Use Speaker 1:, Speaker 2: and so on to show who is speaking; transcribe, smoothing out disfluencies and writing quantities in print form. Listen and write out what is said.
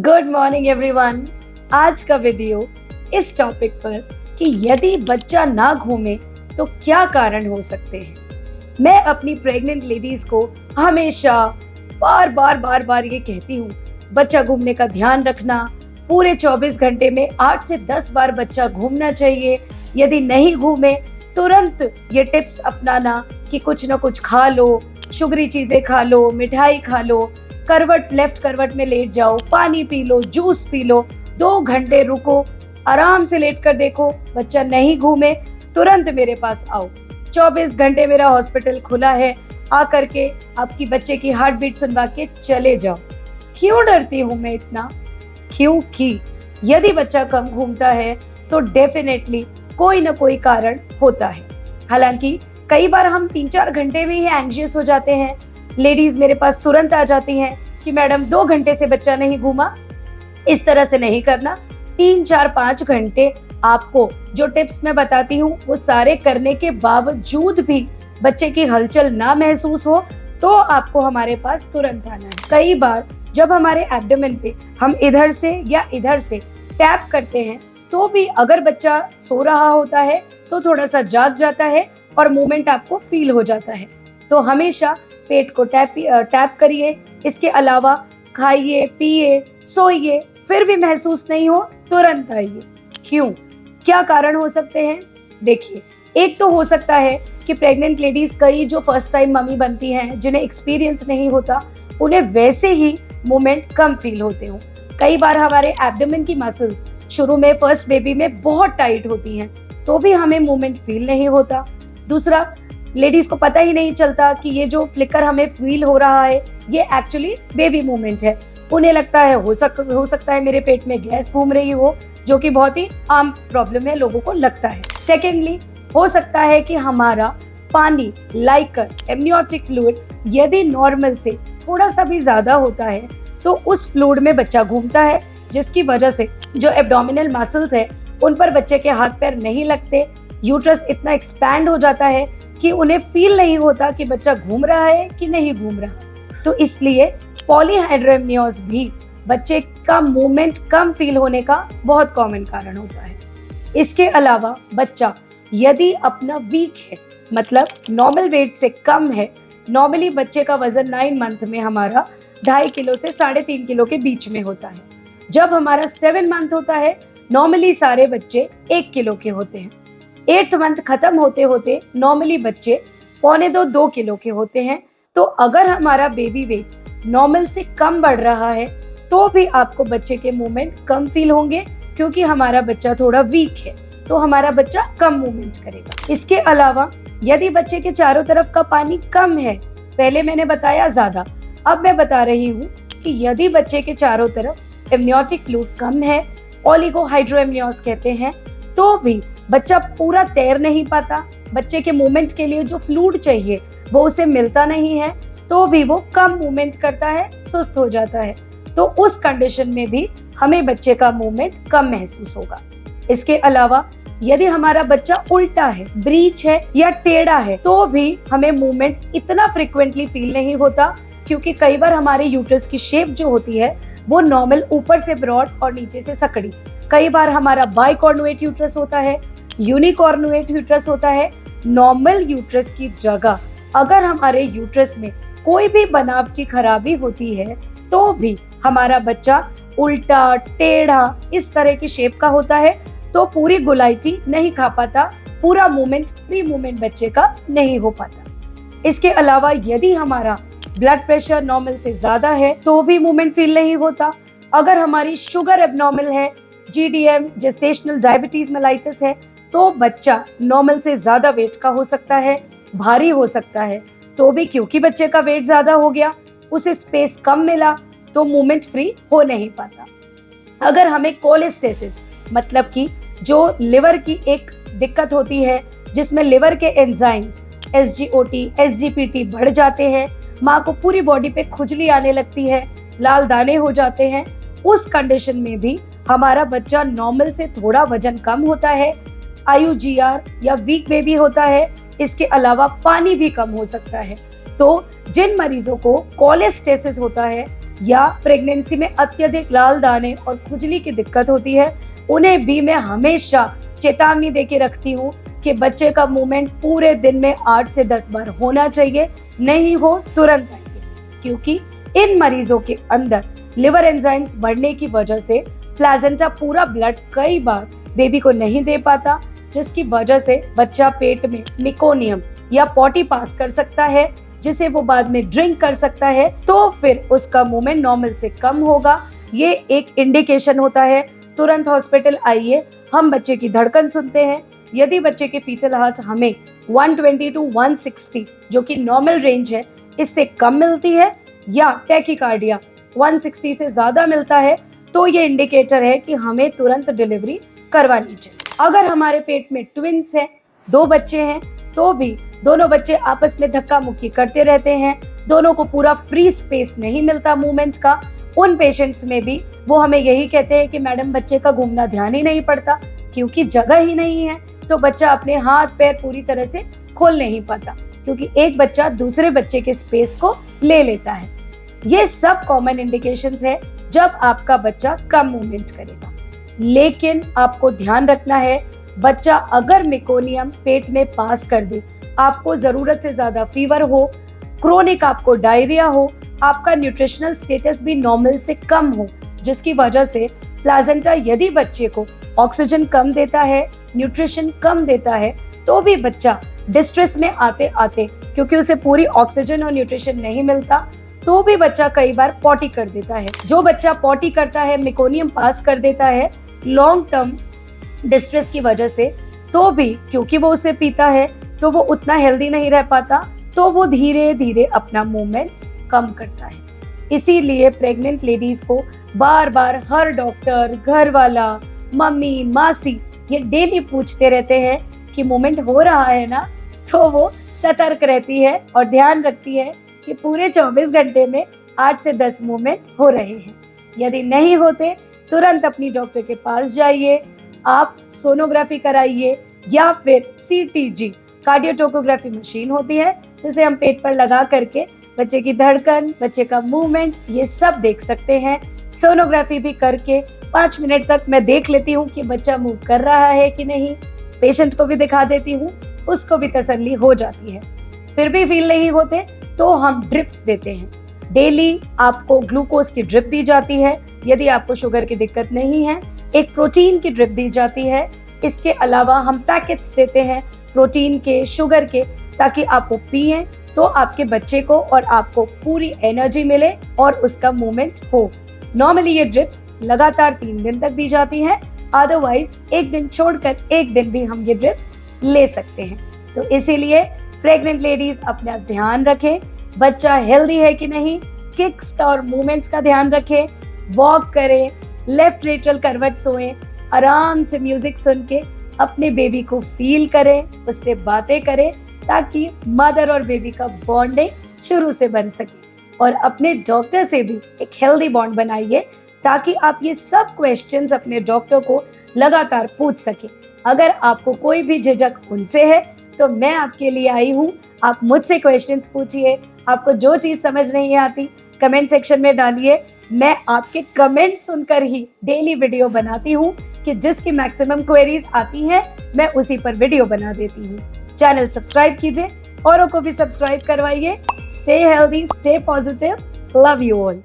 Speaker 1: Good morning everyone. आज का video इस टॉपिक पर कि यदि बच्चा ना घूमे तो क्या कारण हो सकते हैं। मैं अपनी प्रेग्नेंट लेडीज को हमेशा बार बार ये कहती हूँ, बच्चा घूमने का ध्यान रखना। पूरे 24 घंटे में 8 से 10 बार बच्चा घूमना चाहिए। यदि नहीं घूमे तुरंत ये टिप्स अपनाना कि कुछ ना कुछ खा लो, शुगरी चीजें खा लो, मिठाई खा लो, करवट लेफ्ट करवट में लेट जाओ, पानी P low, juice P low, 2 घंटे रुको, आराम से लेट कर देखो। बच्चा नहीं घूमे तुरंत मेरे पास आओ। 24 घंटे मेरा हॉस्पिटल खुला है, आकर के आपकी बच्चे की हार्ट बीट सुनवा के चले जाओ। क्यों डरती हूँ मैं इतना? क्योंकि यदि बच्चा कम घूमता है तो डेफिनेटली कोई ना कोई कारण होता है। हालांकि कई बार हम 3-4 घंटे में ही एंग्जियस हो जाते हैं। लेडीज मेरे पास तुरंत आ जाती हैं कि मैडम 2 घंटे से बच्चा नहीं घूमा। इस तरह से नहीं करना। 3-4-5 घंटे आपको जो टिप्स मैं बताती हूँ वो सारे करने के बावजूद भी बच्चे की हलचल ना महसूस हो तो आपको हमारे पास तुरंत आना है। कई बार जब हमारे एब्डोमेन पे हम इधर से या इधर से टैप करते हैं तो भी अगर बच्चा सो रहा होता है तो थोड़ा सा जाग जाता है और मूवमेंट आपको फील हो जाता है। तो हमेशा पेट को टैप करिए। इसके अलावा खाइए, पिए, सोइए, फिर भी महसूस नहीं हो तुरंत आइए। क्यों? क्या कारण हो सकते हैं? देखिए, एक तो हो सकता है कि प्रेग्नेंट लेडीज कई जो फर्स्ट टाइम मम्मी बनती हैं, जिन्हें एक्सपीरियंस नहीं होता, उन्हें वैसे ही मूवमेंट कम फील होते हो। कई बार हमारे एब्डोमेन की मसल्स शुरू में फर्स्ट बेबी में बहुत टाइट होती हैं तो भी हमें मूवमेंट फील नहीं होता। दूसरा, लेडीज को पता ही नहीं चलता कि ये जो फ्लिकर हमें फील हो रहा है ये एक्चुअली बेबी मूवमेंट है। उन्हें लगता है हो सकता है मेरे पेट में गैस घूम रही हो, जो कि बहुत ही आम प्रॉब्लम है, लोगों को लगता है। सेकेंडली, हो सकता है कि हमारा पानी लाइकर एमनियोटिक फ्लूइड यदि नॉर्मल से थोड़ा सा भी ज्यादा होता है तो उस फ्लूइड में बच्चा घूमता है, जिसकी वजह से जो एब्डोमिनल मसल्स है उन पर बच्चे के हाथ पैर नहीं लगते। यूट्रस इतना एक्सपैंड हो जाता है कि उन्हें फील नहीं होता कि बच्चा घूम रहा है कि नहीं घूम रहा। तो इसलिए पॉलीहाइड्रोएमनियोज भी बच्चे का मूवमेंट कम फील होने का बहुत कॉमन कारण होता है। इसके अलावा बच्चा यदि अपना वीक है, मतलब नॉर्मल वेट से कम है। नॉर्मली बच्चे का वजन 9 मंथ में हमारा 2.5 किलो से 3.5 किलो के बीच में होता है। जब हमारा 7 मंथ होता है नॉर्मली सारे बच्चे 1 किलो के होते हैं। 8th मंथ खत्म होते होते नॉर्मली बच्चे 1.25-2 किलो के होते हैं। तो अगर हमारा बेबी वेट नॉर्मल से कम बढ़ रहा है तो भी आपको बच्चे के मूवमेंट कम फील होंगे, क्योंकि हमारा बच्चा थोड़ा वीक है तो हमारा बच्चा कम मूवमेंट करेगा। इसके अलावा यदि बच्चे के चारों तरफ का पानी कम है, पहले मैंने बताया ज्यादा, अब मैं बता रही हूँ कि यदि बच्चे के चारों तरफ एमनियोटिक फ्लूइड कम है, ओलिगोहाइड्रोएमनियोज कहते हैं, तो भी बच्चा पूरा तैर नहीं पाता। बच्चे के मूवमेंट के लिए जो फ्लूइड चाहिए वो उसे मिलता नहीं है तो भी वो कम मूवमेंट करता है, सुस्त हो जाता है। तो उस कंडीशन में भी हमें बच्चे का मूवमेंट कम महसूस होगा। इसके अलावा यदि हमारा बच्चा उल्टा है, ब्रीच है या टेढ़ा है तो भी हमें मूवमेंट इतना फ्रिक्वेंटली फील नहीं होता, क्योंकि कई बार हमारे यूट्रस की शेप जो होती है वो नॉर्मल ऊपर से ब्रॉड और नीचे से सकड़ी। कई बार हमारा बाइकॉर्नुएट यूट्रस होता है, यूनिकॉर्नुएट यूट्रस होता है। नॉर्मल यूट्रस की जगह अगर हमारे यूट्रस में कोई भी बनावटी खराबी होती है तो भी हमारा बच्चा उल्टा, टेढ़ा, इस तरह की शेप का होता है तो पूरी गुलाइटी नहीं खा पाता, पूरा मूवमेंट, फ्री मूवमेंट बच्चे का नहीं हो पाता। इसके अलावा यदि हमारा ब्लड प्रेशर नॉर्मल से ज्यादा है तो भी मूवमेंट फील नहीं होता। अगर हमारी शुगर एबनॉर्मल है, GDM जेस्टेशनल डायबिटीज मेलाइटिस है, तो बच्चा नॉर्मल से ज्यादा वेट का हो सकता है, भारी हो सकता है, तो भी क्योंकि बच्चे का वेट ज्यादा हो गया, उसे स्पेस कम मिला तो मूवमेंट फ्री हो नहीं पाता। अगर हमें कोलेस्टेसिस, मतलब कि जो लिवर की एक दिक्कत होती है जिसमें लिवर के एंजाइम्स SGOT, SGPT बढ़ जाते हैं, माँ को पूरी बॉडी पे खुजली आने लगती है, लाल दाने हो जाते हैं, उस कंडीशन में भी हमारा बच्चा नॉर्मल से थोड़ा वजन कम होता है, IUGR या वीक बेबी होता है। इसके अलावा पानी भी कम हो सकता है। तो जिन मरीजों को कोलेस्टेसिस होता है या प्रेगनेंसी में अत्यधिक लाल दाने और खुजली की दिक्कत होती है, उन्हें भी मैं हमेशा चेतावनी देके रखती हूँ कि बच्चे का मूवमेंट पूरे दिन में 8 से 10 बार होना चाहिए, नहीं हो तुरंत आइए, क्योंकि इन मरीजों के अंदर लिवर एंजाइम्स बढ़ने की वजह से प्लाजेंटा पूरा ब्लड कई बार बेबी को नहीं दे पाता, जिसकी वजह से बच्चा पेट में मेकोनियम या पॉटी पास कर सकता है, जिसे वो बाद में ड्रिंक कर सकता है, तो फिर उसका मूवमेंट नॉर्मल से कम होगा। ये एक इंडिकेशन होता है, तुरंत हॉस्पिटल आइए। हम बच्चे की धड़कन सुनते हैं, यदि बच्चे के फीटल हार्ट हमें 120 टू 160 जो कि नॉर्मल रेंज है इससे कम मिलती है, या टैकीकार्डिया 160 से ज्यादा मिलता है, तो ये इंडिकेटर है कि हमें तुरंत डिलीवरी करवानी चाहिए। अगर हमारे पेट में ट्विंस हैं, 2 बच्चे हैं, तो भी दोनों बच्चे आपस में धक्का मुक्की करते रहते हैं, दोनों को पूरा फ्री स्पेस नहीं मिलता मूवमेंट का, उन पेशेंट्स में भी वो हमें यही कहते हैं कि मैडम बच्चे का घूमना ध्यान ही नहीं पड़ता, क्योंकि जगह ही नहीं है, तो बच्चा अपने हाथ पैर पूरी तरह से खोल नहीं पाता, क्योंकि एक बच्चा दूसरे बच्चे के स्पेस को ले लेता है। ये सब कॉमन इंडिकेशंस है जब आपका बच्चा कम मूवमेंट करेगा। लेकिन आपको ध्यान रखना है, बच्चा अगर मेकोनियम पेट में पास कर दे, आपको जरूरत से ज्यादा फीवर हो, क्रोनिक आपको डायरिया हो, आपका न्यूट्रिशनल स्टेटस भी नॉर्मल से कम हो, जिसकी वजह से प्लाजेंटा यदि बच्चे को ऑक्सीजन कम देता है, न्यूट्रिशन कम देता है, तो भी बच्चा डिस्ट्रेस में आते आते, क्योंकि उसे पूरी ऑक्सीजन और न्यूट्रिशन नहीं मिलता, तो भी बच्चा कई बार पॉटी कर देता है। जो बच्चा पॉटी करता है, मेकोनियम पास कर देता है लॉन्ग टर्म डिस्ट्रेस की वजह से, तो भी क्योंकि वो उसे पीता है तो वो उतना हेल्दी नहीं रह पाता, तो वो धीरे धीरे अपना मूवमेंट कम करता है। इसीलिए प्रेग्नेंट लेडीज को बार बार हर डॉक्टर, घर वाला, मम्मी, मासी ये डेली पूछते रहते हैं कि मूवमेंट हो रहा है ना, तो वो सतर्क रहती है और ध्यान रखती है कि पूरे 24 घंटे में 8 से 10 मूवमेंट हो रहे हैं। यदि नहीं होते, तुरंत अपनी डॉक्टर के पास जाइए, आप सोनोग्राफी कराइए, या फिर CTG कार्डियोटोकोग्राफी मशीन होती है, जिसे हम पेट पर लगा करके बच्चे की धड़कन, बच्चे का मूवमेंट ये सब देख सकते हैं। सोनोग्राफी भी करके 5 मिनट तक मैं देख लेती हूँ कि बच्चा मूव कर रहा है कि नहीं, पेशेंट को भी दिखा देती हूँ, उसको भी तसल्ली हो जाती है। फिर भी फील नहीं होते तो हम ड्रिप्स देते हैं। डेली आपको ग्लूकोज की ड्रिप दी जाती है, यदि आपको शुगर की दिक्कत नहीं है, एक प्रोटीन की ड्रिप दी जाती है। इसके अलावा हम पैकेट्स देते हैं प्रोटीन के, शुगर के, ताकि आप वो पिएं तो आपके बच्चे को और आपको पूरी एनर्जी मिले और उसका मूवमेंट हो। नॉर्मली ये ड्रिप्स लगातार 3 दिन तक दी जाती हैं, अदरवाइज एक दिन छोड़कर एक दिन भी हम ये ड्रिप्स ले सकते हैं। तो इसीलिए प्रेग्नेंट लेडीज अपना ध्यान रखें, बच्चा हेल्दी है कि नहीं, किक्स और मूवमेंट्स का ध्यान रखें, वॉक करें, लेफ्ट लेटरल करवट सोएं, आराम से म्यूजिक सुन के अपने बेबी को फील करें, उससे बातें करें, ताकि मदर और बेबी का बॉन्डिंग शुरू से बन सके। और अपने डॉक्टर से भी एक हेल्दी बॉन्ड बनाइए, ताकि आप ये सब क्वेश्चंस अपने डॉक्टर को लगातार पूछ सके। अगर आपको कोई भी झिझक उनसे है तो मैं आपके लिए आई हूँ, आप मुझसे क्वेश्चंस पूछिए। आपको जो चीज़ समझ नहीं आती कमेंट सेक्शन में डालिए, मैं आपके कमेंट सुनकर ही डेली वीडियो बनाती हूँ कि जिसकी मैक्सिमम क्वेरीज आती हैं मैं उसी पर वीडियो बना देती हूँ। चैनल सब्सक्राइब कीजिए, औरों को भी सब्सक्राइब करवाइए। Stay healthy, stay positive, love you all.